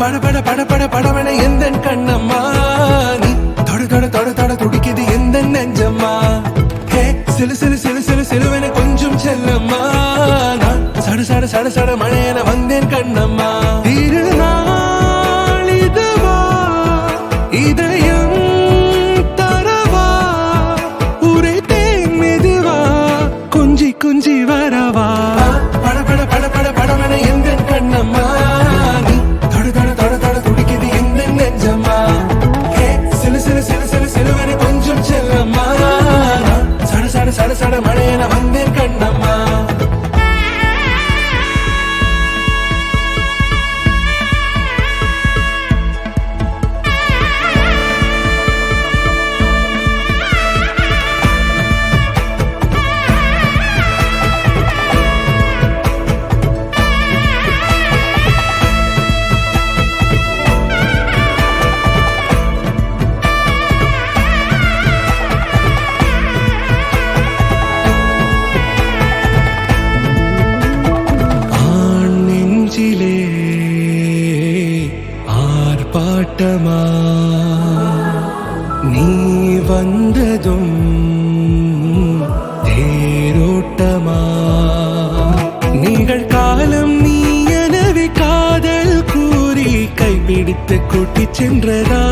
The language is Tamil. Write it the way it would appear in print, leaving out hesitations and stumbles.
பட பட பட படவன எந்த கண்ணம்மா நீ தொட தொட தொட தொட துடிக்குது எந்த நெஞ்சம்மா ஹே சிலு சிலு சிலு சிலு சிலுவன கொஞ்சம் செல்லம்மா நான் சட சட சட சட மழையன வந்தேன் கண்ணம்மா திருநாள் இதுவா இதயம் தரவா உரைத்தேன் மெதுவா குஞ்சி குஞ்சி வரவா பட பட பட பட படவன எந்த கண்ணம்மா நீ தொட தொட தொட தொட துடிக்குது எந்த நெஞ்சம்மா ஹே சிலு சிலு சிலு சிலு சிலுவன கொஞ்சம் செல்லம்மா சட சட சட சட மழையன வந்தேன் கண்ணம்மா ஆர்ப்பாட்டமா நீ வந்ததும் தேரோட்டமா நிகழ்காலம் நீ எனவே காதல் கூறி கைப்பிடித்து கூட்டிச் சென்றதா